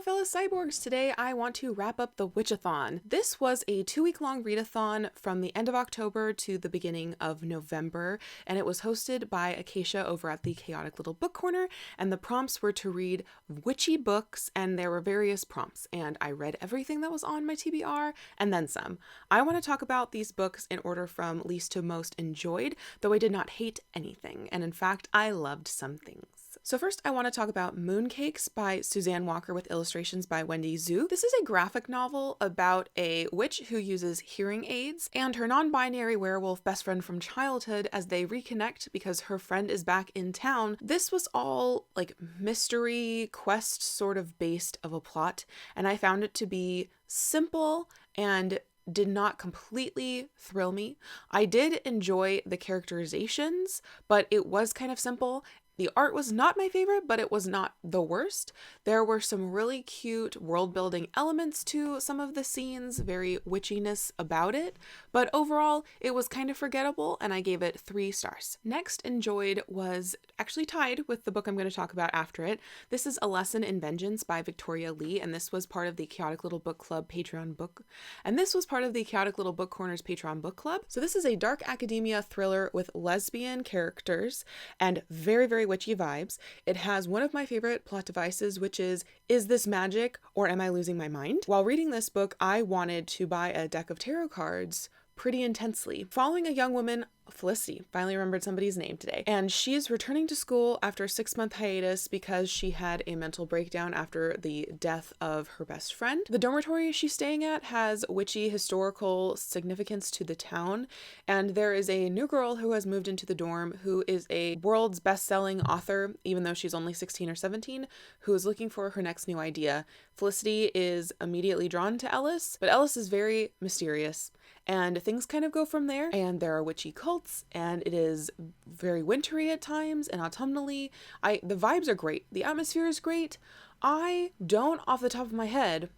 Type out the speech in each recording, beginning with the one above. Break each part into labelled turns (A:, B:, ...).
A: Hello fellow cyborgs! Today I want to wrap up the Witchathon. This was a 2-week-long readathon from the end of October to the beginning of November, and it was hosted by Acacia over at the Chaotic Little Book Corner, and the prompts were to read witchy books, and there were various prompts, and I read everything that was on my TBR, and then some. I want to talk about these books in order from least to most enjoyed, though I did not hate anything, and in fact I loved some things. So first I want to talk about Mooncakes by Suzanne Walker with illustrations by Wendy Zhu. This is a graphic novel about a witch who uses hearing aids and her non-binary werewolf best friend from childhood as they reconnect because her friend is back in town. This was all like mystery quest sort of based of a plot, and I found it to be simple and did not completely thrill me. I did enjoy the characterizations, but it was kind of simple. The art was not my favorite, but it was not the worst. There were some really cute world-building elements to some of the scenes, very witchiness about it, but overall it was kind of forgettable and I gave it 3 stars. Next enjoyed was actually tied with the book I'm going to talk about after it. This is A Lesson in Vengeance by Victoria Lee, and this was part of the Chaotic Little Book Club Patreon book. And this was part of the Chaotic Little Book Corner's Patreon book club. So this is a dark academia thriller with lesbian characters and very, very witchy vibes. It has one of my favorite plot devices, which is this magic or am I losing my mind? While reading this book, I wanted to buy a deck of tarot cards pretty intensely. Following a young woman, Felicity, finally remembered somebody's name today, and she is returning to school after a 6-month hiatus because she had a mental breakdown after the death of her best friend. The dormitory she's staying at has witchy historical significance to the town, and there is a new girl who has moved into the dorm who is a world's best-selling author, even though she's only 16 or 17, who is looking for her next new idea. Felicity is immediately drawn to Ellis, but Ellis is very mysterious, and things kind of go from there, and there are witchy cults, and it is very wintry at times and autumnally. The vibes are great. The atmosphere is great. I don't, off the top of my head,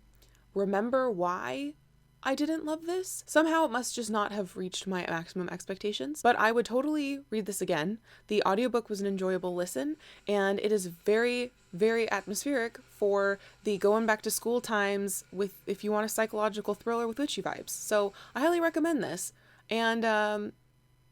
A: remember why I didn't love this. Somehow it must just not have reached my maximum expectations, but I would totally read this again. The audiobook was an enjoyable listen, and it is very, very atmospheric for the going back to school times with, if you want a psychological thriller with witchy vibes. So I highly recommend this, and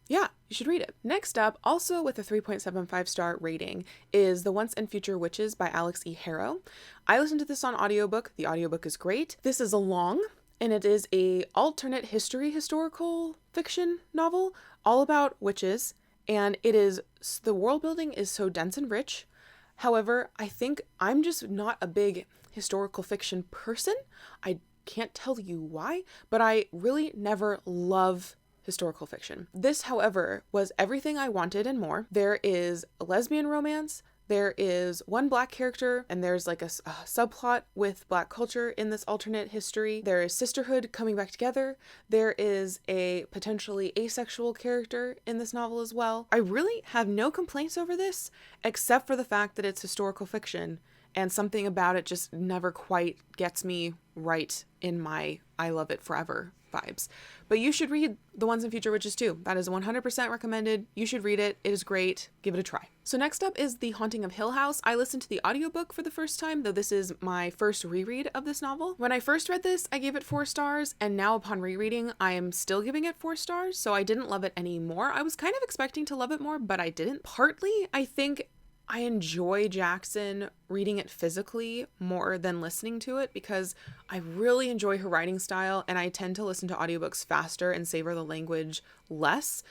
A: yeah, you should read it. Next up, also with a 3.75 star rating, is The Once and Future Witches by Alex E. Harrow. I listened to this on audiobook. The audiobook is great. This is a long, and it is a alternate history historical fiction novel all about witches, and the world building is so dense and rich. However, I think I'm just not a big historical fiction person. I can't tell you why, but I really never love historical fiction. This, however, was everything I wanted and more. There is a lesbian romance, there is one black character, and there's like a subplot with black culture in this alternate history. There is sisterhood coming back together. There is a potentially asexual character in this novel as well. I really have no complaints over this, except for the fact that it's historical fiction, and something about it just never quite gets me right in my I love it forever vibes. But you should read The Once and Future Witches too. That is 100% recommended. You should read it. It is great. Give it a try. So next up is The Haunting of Hill House. I listened to the audiobook for the first time, though this is my first reread of this novel. When I first read this, I gave it 4 stars, and now upon rereading, I am still giving it 4 stars, so I didn't love it anymore. I was kind of expecting to love it more, but I didn't. Partly, I think I enjoy Jackson reading it physically more than listening to it because I really enjoy her writing style, and I tend to listen to audiobooks faster and savor the language less.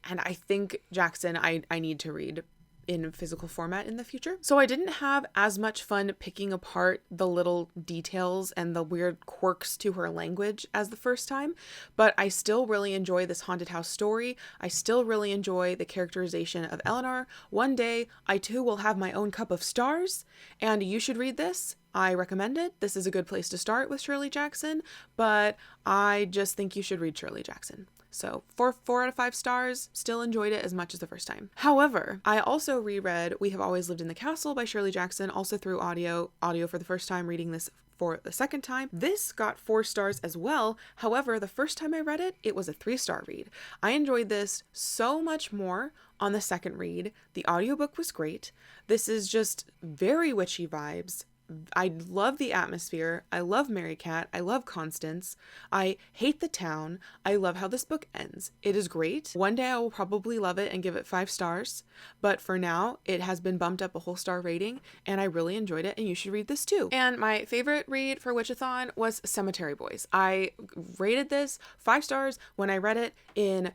A: And I think Jackson, I need to read in physical format in the future. So I didn't have as much fun picking apart the little details and the weird quirks to her language as the first time, but I still really enjoy this haunted house story. I still really enjoy the characterization of Eleanor. One day, I too will have my own cup of stars, and you should read this. I recommend it. This is a good place to start with Shirley Jackson, but I just think you should read Shirley Jackson. So 4 out of 5 stars, still enjoyed it as much as the first time. However, I also reread We Have Always Lived in the Castle by Shirley Jackson, also through audio for the first time, reading this for the second time. This got 4 stars as well. However, the first time I read it, it was a 3-star read. I enjoyed this so much more on the second read. The audiobook was great. This is just very witchy vibes, I love the atmosphere. I love Mary Cat. I love Constance. I hate the town. I love how this book ends. It is great. One day I will probably love it and give it 5 stars, but for now it has been bumped up a whole star rating and I really enjoyed it, and you should read this too. And my favorite read for Witchathon was Cemetery Boys. I rated this 5 stars when I read it in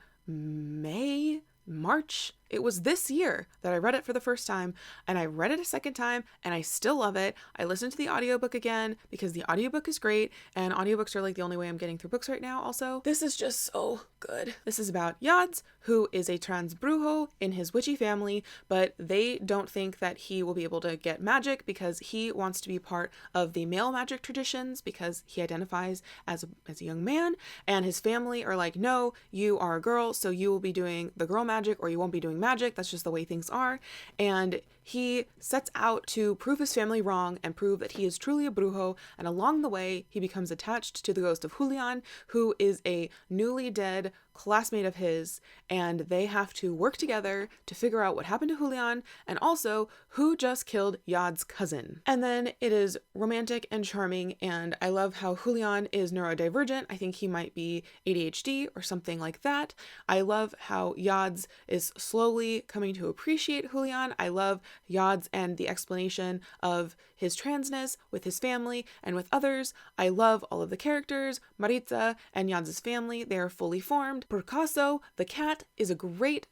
A: March. It was this year that I read it for the first time, and I read it a second time and I still love it. I listened to the audiobook again because the audiobook is great, and audiobooks are like the only way I'm getting through books right now also. This is just so good. This is about Yads, who is a trans brujo in his witchy family, but they don't think that he will be able to get magic because he wants to be part of the male magic traditions because he identifies as a young man, and his family are like, no, you are a girl, so you will be doing the girl magic or you won't be doing magic. That's just the way things are. And he sets out to prove his family wrong and prove that he is truly a brujo, and along the way he becomes attached to the ghost of Julian, who is a newly dead classmate of his, and they have to work together to figure out what happened to Julian and also who just killed Yad's cousin. And then it is romantic and charming, and I love how Julian is neurodivergent. I think he might be ADHD or something like that. I love how Yads is slowly coming to appreciate Julian. I love Yads and the explanation of his transness with his family and with others. I love all of the characters. Maritza and Yads' family, they are fully formed. Picasso, the cat, is a great,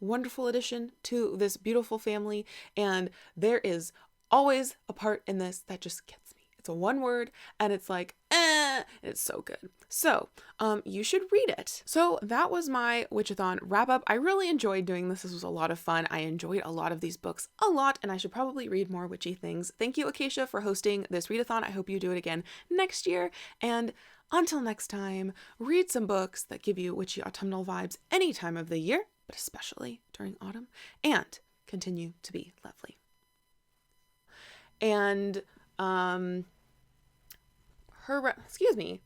A: wonderful addition to this beautiful family, and there is always a part in this that just gets me. It's a one word, and it's like, and it's so good. So, you should read it. So that was my Witchathon wrap up. I really enjoyed doing this. This was a lot of fun. I enjoyed a lot of these books a lot, and I should probably read more witchy things. Thank you, Acacia, for hosting this readathon. I hope you do it again next year, and until next time, read some books that give you witchy autumnal vibes any time of the year, but especially during autumn, and continue to be lovely. And, excuse me.